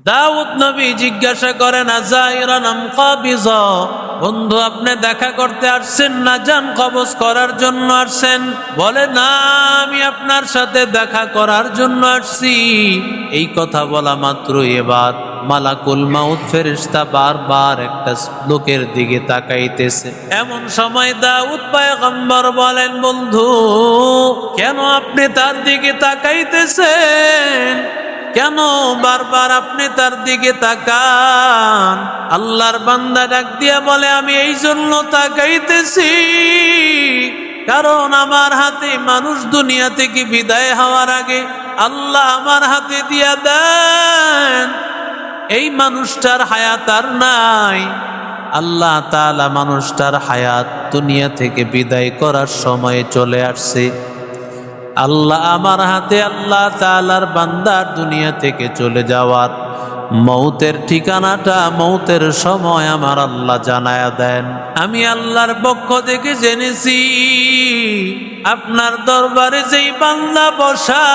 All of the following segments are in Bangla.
দাউদ নবী জিজ্ঞাসা করেন আযাইরান আম কাবিযা, বন্ধু আপনি দেখা করতে আসছেন না জান কবজ করার জন্য আসছেন? বলে না, আমি আপনার সাথে দেখা করার জন্য আসছি। এই কথা বলা মাত্র এবার মালাকুল মাউত ফেরেশতা বারবার একটা লোকের দিকে তাকাইতেছে। এমন সময় দাউদ পয়গম্বর বলেন, বন্ধু কেন আপনি তার দিকে তাকাইতেছেন? কেন বারবার আপনি তার দিকে তাকান? আল্লাহর বান্দা ডাক দিয়া বলে, আমি এই জন্য তাকাইতেছি কারণ আমার হাতে মানুষ দুনিয়া থেকে বিদায় হওয়ার আগে আল্লাহ আমার হাতে দিয়া দেন এই মানুষটার হায়াত আর নাই। আল্লাহ তাআলা মানুষটার হায়াত দুনিয়া থেকে বিদায় করার সময় চলে আসছে। আল্লাহ আমার হাতে আল্লাহ তাআলার বান্দার দুনিয়া থেকে চলে যাওয়ার মৌতের ঠিকানাটা, মৌতের সময় আমার আল্লাহ জানায়া দেন। আমি আল্লাহর পক্ষ থেকে জেনেছি আপনার দরবারে যেই বান্দা বসা,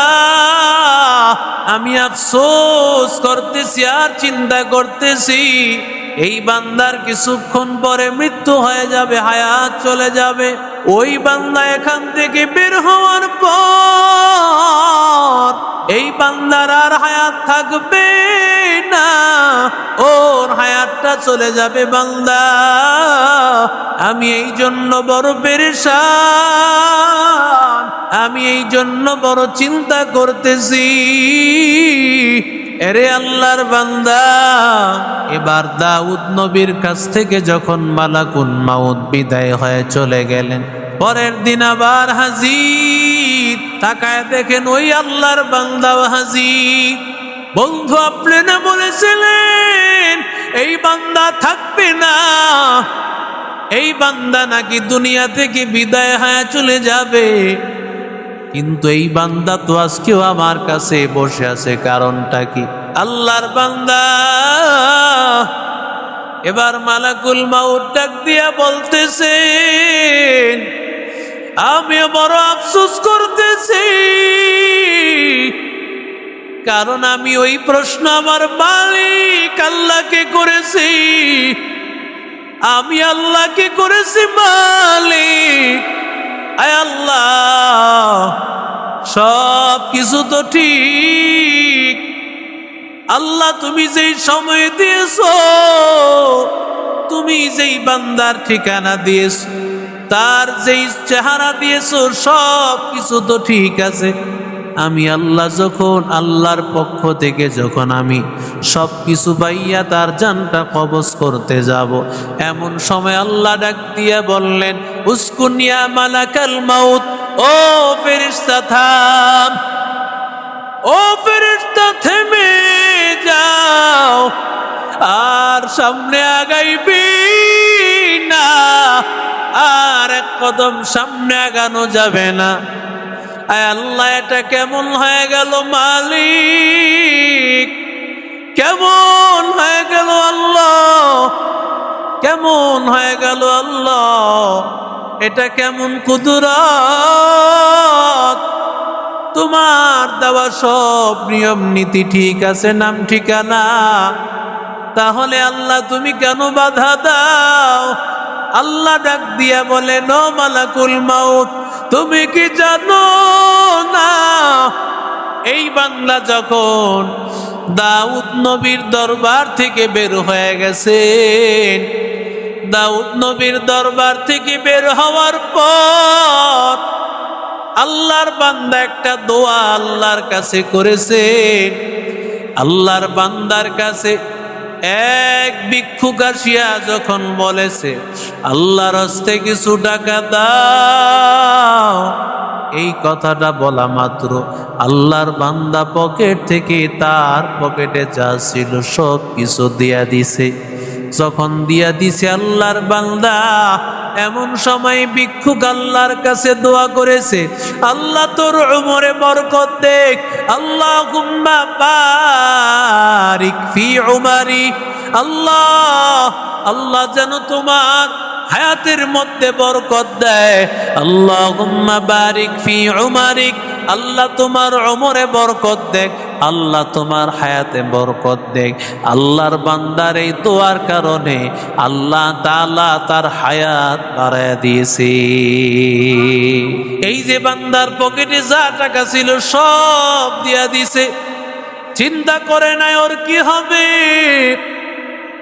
আমি আফসোস করতেছি আর চিন্তা করতেছি এই বান্দার কিছুক্ষণ পরে মৃত্যু হয়ে যাবে, হায়াত চলে যাবে। ওই বান্দা এখান থেকে বের হওয়ার পর এই বান্দার আর হায়াত থাকবে না, ওর হায়াতটা চলে যাবে বান্দা। আমি এই জন্য বড় পেরেশান, আমি এই জন্য বড় চিন্তা করতেছি। এরে আল্লাহর বান্দা, এবার দাউদ নবীর কাছ থেকে যখন মালাকুল মাউত বিদায় হয়ে চলে গেলেন, পরের দিন আবার হাজির। তাকায় দেখেন ওই আল্লাহর বান্দাও হাজির। বন্ধু আপনি না বলেছিলেন এই বান্দা থাকবে না, এই বান্দা নাকি দুনিয়া থেকে বিদায় হয়ে চলে যাবে, কিন্তু এই বান্দা তো আজকেও আমার কাছে বসে আছে, কারণটা কি? আল্লাহর বান্দা এবার মালাকুল মাউত ডাক দিয়া বলতেছেন, আমি বড় আফসোস করতেছি কারণ আমি ওই প্রশ্ন আমার মালিক আল্লাহকে করেছি। আমি আল্লাহকে করেছি মালিক, আয় আল্লাহ সব কিছু তো ঠিক, আল্লাহ তুমি যেই সময় দিয়েছো, তুমি যেই বান্দার ঠিকানা দিয়েছো, তার যেই চেহারা দিয়েছো, সব কিছু তো ঠিক আছে। আমি আল্লাহ যখন আল্লাহর পক্ষ থেকে যখন আমি সব কিছু পাইয়া তার জানটা কবজ করতে যাব, এমন সময় আল্লাহ ডাক দিয়া বললেন, উসকুনিয়া মালাকাল মাউত, ও ফেরেশতা থাম, ও ফেরেশতা থেমে যাও, আর সামনে আগাইবি না, আর এক কদম সামনে আগানো যাবে না। আয় আল্লাহ এটা কেমন হয়ে গেল মালিক, কেমন হয়ে গেল আল্লাহ, কেমন হয়ে গেল আল্লাহ, এটা কেমন কুদরত? তোমার দেওয়া সব নিয়ম নীতি ঠিক আছে, নাম ঠিকানা, তাহলে আল্লাহ তুমি কেন বাধা দাও? আল্লাহ ডাক দিয়া বলে, নো মালাকুল মাউত, তুমি কি জানো না এই বান্দা যখন দাউদ নবীর দরবার থেকে বের হয়ে গেছেন, দাউদ নবীর দরবার থেকে বের হওয়ার পর আল্লাহর বান্দা একটা দোয়া আল্লাহর কাছে করেছেন। আল্লাহর বান্দার কাছে এক ভিক্ষুক আসিয়া যখন বলেছে, আল্লাহর হস্তে কিছু টাকা দাও, এই কথাটা বলা মাত্র আল্লাহর বান্দা পকেট থেকে তার পকেটে যা ছিল সব কিছু দিয়া দিছে। যখন দিয়া দিছে আল্লাহর বান্দা, এমন সময় ভিক্ষুক আল্লাহর কাছে দোয়া করেছে, আল্লাহ তোর উমরে বরকত দেখ, আল্লাহুম্মা বারিক ফি উমারি, আল্লাহ আল্লাহ যেন তোমার হায়াতের মধ্যে বরকত দেয়, আল্লাহুম্মা বারিক ফি উমারিক, আল্লাহ তোমার উমরে বরকত দেখ। আল্লাহ তোমার হায়াতে বরকত দেখ। আল্লাহর বান্দার এই দোয়ার কারণে আল্লাহ তাআলা তার হায়াত বাড়ায় দিয়েছে। এই যে বান্দার পকেটে যা টাকা ছিল সব দিয়া দিছে, চিন্তা করে নাই ওর কি হবে,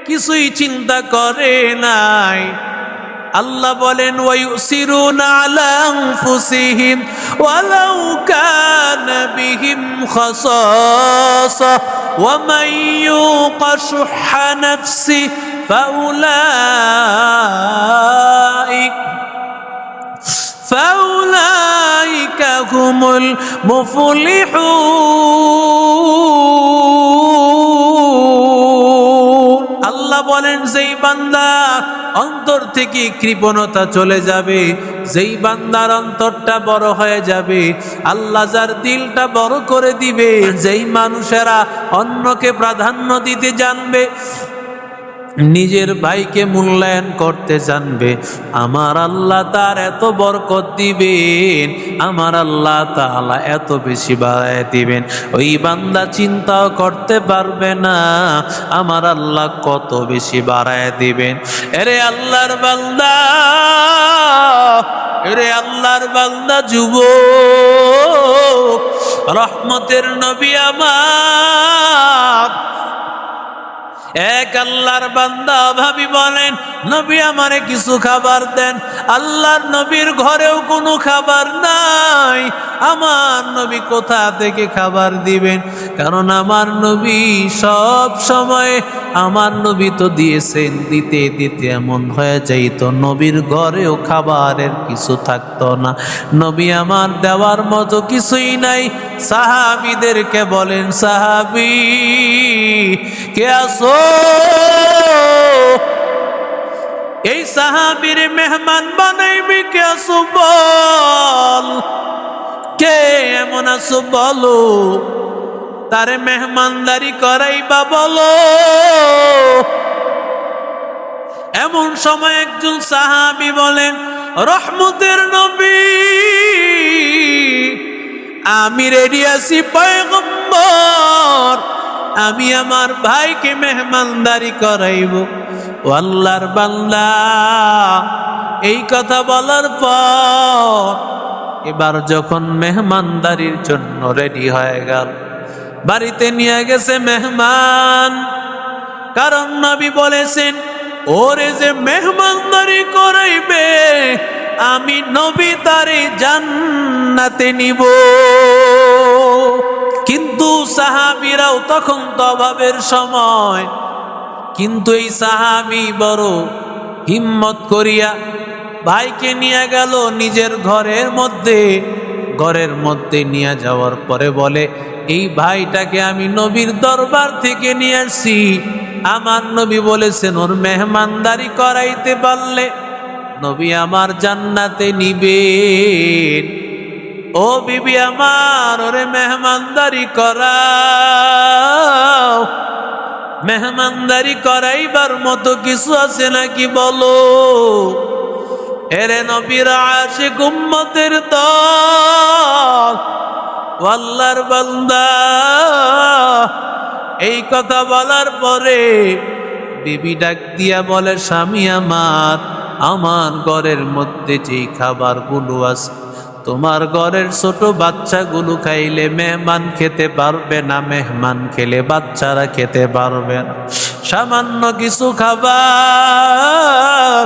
কিছুই চিন্তা করে নাই। আল্লাহ বলেন ওয়ায়ুসিরুনা আলা আনফুসিহিম ওয়ালাউ কানা বিহিম খাসাসা ওয়া মান ইউকা শুহা নাফসি ফাউলাইকা হুমুল মুফলিহুন। আল্লাহ বলেন যেই বান্দা অন্তর থেকে কৃপণতা চলে যাবে, যেই বান্দার অন্তরটা বড় হয়ে যাবে, আল্লাহ যার দিলটা বড় করে দিবে, যেই মানুষেরা অন্যকে প্রাধান্য দিতে জানবে, নিজের ভাইকে মূল্যায়ন করতে জানবে, আমার আল্লাহ তার এত বরকত দিবেন, আমার আল্লাহ তাআলা এত বেশি বাড়ায় দিবেন, ওই বান্দা চিন্তাও করতে পারবে না আমার আল্লাহ কত বেশি বাড়ায় দিবেন। এরে আল্লাহর বান্দা, এরে আল্লাহর বান্দা যুবক, রহমতের নবী আমার এক আল্লাহর বান্দা অভাবী বলেন, নবী আমারে কিছু খাবার দেন। আল্লাহর নবীর ঘরেও কোনো খাবার নাই, আমার নবী কোথা থেকে খাবার দিবেন? কারণ আমার নবী সব সময়, আমার নবী তো দিয়েছেন, দিতে দিতে এমন হয়ে যাইতো নবীর ঘরেও খাবারের কিছু থাকতো না। নবী আমার দেওয়ার মতো কিছুই নাই। সাহাবীদেরকে বলেন, সাহাবী কে আসো, এই সাহাবীর মেহমান বানাইবি কে আসো, বল কে এমন আসো বলো, তারে মেহমানদারি করাইবা বলো। এমন সময় একজন সাহাবী বলেন, রহমতের নবী আমি রেডি আছি পয়গম্বর, আমি আমার ভাইকে মেহমানদারি করাইব। ও আল্লাহর বান্দা, এই কথা বলার পর এবার যখন মেহমানদারির জন্য রেডি হয়ে গেল, বাড়িতে নিয়ে গেছে মেহমান। কারণ নবী বলেছেন, ওরে যে মেহমানদারি করাইবে আমি নবী তারে জান্নাতে নিব। কিন্তু সাহাবীরাও তখন তো অভাবের সময়, কিন্তু এই সাহাবী বড় হিম্মত করিয়া ভাইকে নিয়ে গেল নিজের ঘরের মধ্যে নিয়ে যাওয়ার পরে বলে, এই ভাইটাকে আমি নবীর দরবার থেকে নিয়ে আসছি, আমার নবী বলেছেন ওর মেহমানদারি করাইতে পারলে নবী আমার জান্নাতে নিবেন। ও বিবি আমার, ওরে মেহমানদারি করাও, মেহমানদারি করাইবার মতো কিছু আছে নাকি বলো। এরে নবীর আশিক উম্মতের দল, আল্লাহর বান্দা, এই কথা বলার পরে বিবি ডাক দিয়া বলে, স্বামী আমার ঘরের মধ্যে যেই খাবারগুলো আছে তোমার ঘরের ছোট বাচ্চাগুলো খাইলে মেহমান খেতে পারবে না, মেহমান খেলে বাচ্চারা খেতে পারবে না। সামান্য কিছু খাবার,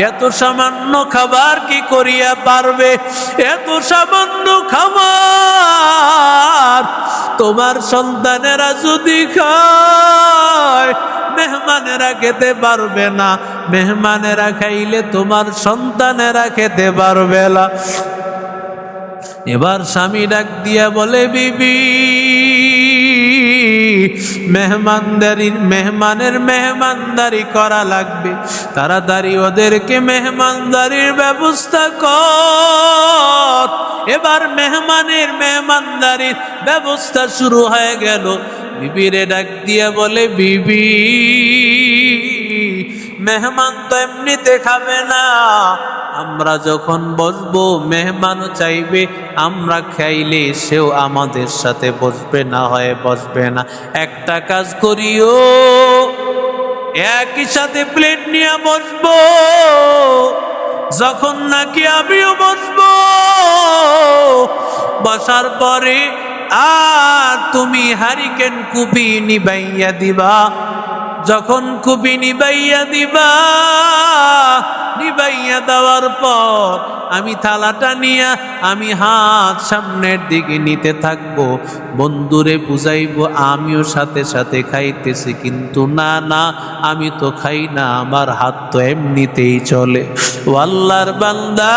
এত সামান্য খাবার কি করিয়া পারবে? এত সামান্য খাবার তোমার সন্তানেরা যদি খায় মেহমানেরা খেতে পারবে না, মেহমানেরা খাইলে তোমার সন্তানেরা খেতে পারবে না। এবার স্বামী ডাক দিয়া বলে, বিবি মেহমানের মেহমানদারি করা লাগবে, তাড়াতাড়ি ওদেরকে মেহমানদারির ব্যবস্থা কর। এবার মেহমানদারির ব্যবস্থা শুরু হয়ে গেল। বিবিরে ডাক দিয়া বলে, বিবি মেহমান তো এমনিতে খাবে না, আমরা যখন বসবো মেহমানও চাইবে আমরা খাইলে সেও আমাদের সাথে বসবে, না হয় বসবে না। একটা কাজ করিও, একই সাথে প্লেট নিয়ে বসবো, যখন নাকি আমিও বসবো, বসার পরে আর তুমি হারিকেন কুপি নিবাইয়া দিবা। যখন কুপি নিবাইয়া দিবা, নিবাইয়া দেওয়ার পর আমি থালাটা নিয়ে আমি হাত সামনের দিকে নিতে থাকবো, বন্ধুরে বুঝাইবো আমিও সাথে সাথে খাইতেছি, কিন্তু না না আমি তো খাই না, আমার হাত তো এমনিতেই চলে। ও আল্লাহর বান্দা,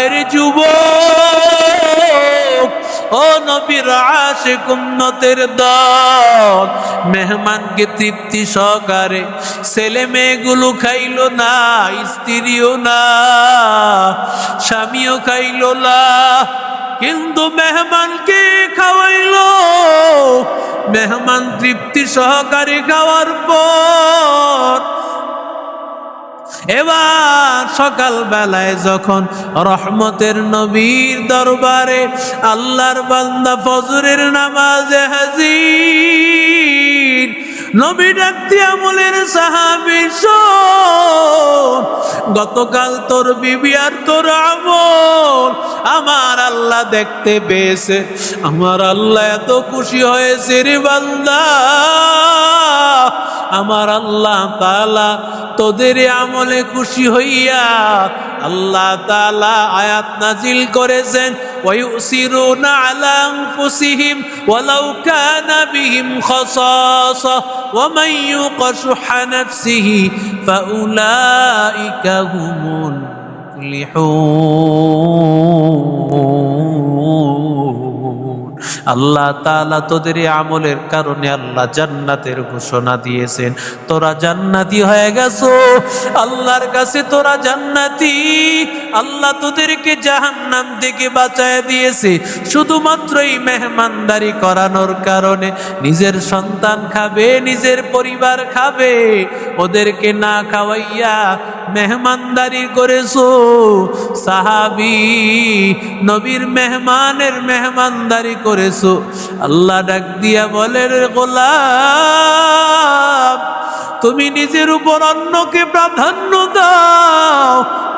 এর যুবক, ও নবীর আশিক উম্মতের দল, মেহমানকে তৃপ্তি সহকারে, ছেলে মেয়েগুলো খাইলো না, স্ত্রীও না, স্বামীও খাইলো না, কিন্তু মেহমানকে খাওয়াইলো। মেহমান তৃপ্তি সহকারে খাওয়ার পর এবার সকাল বেলায় যখন রহমতের নবীর দরবারে আল্লাহর বান্দা ফজরের নামাজে হাজির, নবী ডাক দিয়া বলেন, সাহাবী শোন, গতকাল তোর বিবি আর তোর আমল আমার আল্লাহ দেখতে পেয়েছে, আমার আল্লাহ এত খুশি হয়েছে রে বান্দা, আমার আল্লাহ তাআলা তোদের আমলে খুশি হইয়া আল্লাহ তাআলা আয়াত নাজিল করেছেন, ওয়ায়ুসিরুনা আলা আনফুসিহিম ওয়ালাউ কানা বিহিম খাসাসা ওয়া মান ইউকা শুহা নাফসিহি ফাউলাইকা হুমুল মুফলিহুন। আল্লাহ তাআলা তোদের আমলের কারণে আল্লাহ জান্নাতের ঘোষণা দিয়েছেন, তোরা জান্নাতি হয়ে গেছো, আল্লাহর কাছে তোরা জান্নাতি। আল্লাহ তোদেরকে জাহান্নাম থেকে বাঁচায় দিয়েছে শুধুমাত্র এই মেহমানদারি করানোর কারণে। নিজের সন্তান খাবে, নিজের পরিবার খাবে, ওদেরকে না খাওয়াইয়া মেহমানদারি করেছো। সাহাবী নবীর মেহমানের মেহমানদারি করেছো। আল্লাহ ডাক দিয়া বলে, রে গোলাম, তুমি নিজের উপর অন্যকে প্রাধান্য দাও,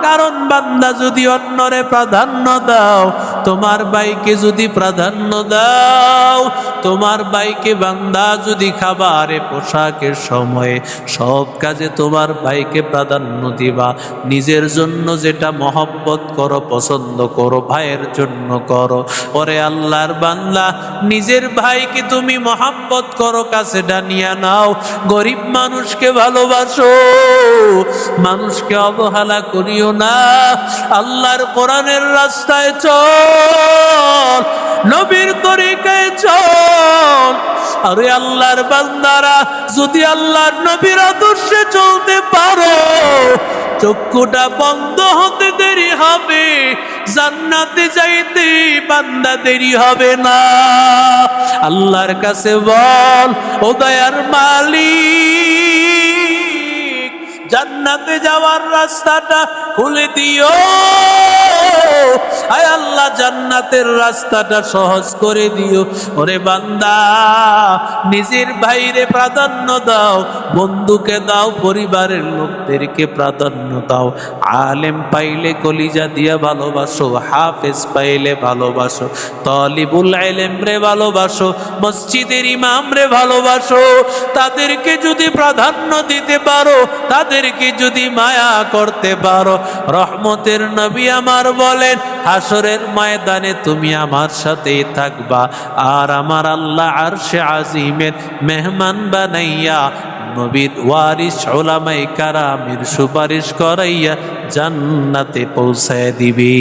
কারণ বান্দা যদি অন্যরে প্রাধান্য দাও, তোমার ভাইকে যদি প্রাধান্য দাও, তোমার ভাইকে বান্দা যদি খাবারে পোশাকের সময়ে সব কাজে তোমার ভাইকে প্রাধান্য দিবা, নিজের জন্য যেটা মহব্বত করো, পছন্দ করো, ভাইয়ের জন্য করো। ওরে আল্লাহর বান্দা, নিজের ভাইকে তুমি মহব্বত করো, কাছে ডানিয়া নাও, গরিব মানুষকে ভালোবাসো, মানুষকে অবহেলা করিও না। আল্লাহর কোরআনের রাস্তায় চল, নবীর তরিকায় চল। আরে আল্লাহর বান্দারা, যদি আল্লাহর নবীর আদর্শে চলতে পারো, চক্ষুটা বন্ধ হতে দেরি হবে, জান্নাতে যাইতে বান্দা দেরি হবে না। আল্লাহর কাছে বল, ও দয়ার মালিক, জান্নাতে যাওয়ার রাস্তাটা খুলে দিও। আয় আল্লাহ, জান্নাতের রাস্তাটা সহজ করে দিও। ওরে বান্দা, নিজের ভাইরে প্রাধান্য দাও, বন্ধুকে দাও, পরিবারের লোকদেরকে প্রাধান্য দাও। আলেম পাইলে কলিজা দিয়া ভালোবাসো, হাফেজ পাইলে ভালোবাসো, তালিবুল ইলম রে ভালোবাসো, মসজিদের ইমাম রে ভালোবাসো। তাদেরকে যদি প্রাধান্য দিতে পারো, তাদেরকে যদি মায়া করতে পারো, রহমতের নবী আমার বলেন, হাসরের ময়দানে তুমি আমার সাথেই থাকবা, আর আমার আল্লাহ আরশে আজিমের মেহমান বানাইয়া নবীর ওয়ারিস উলামায়ে কারামের সুপারিশ করাইয়া জান্নাতে পৌঁছায় দিবি।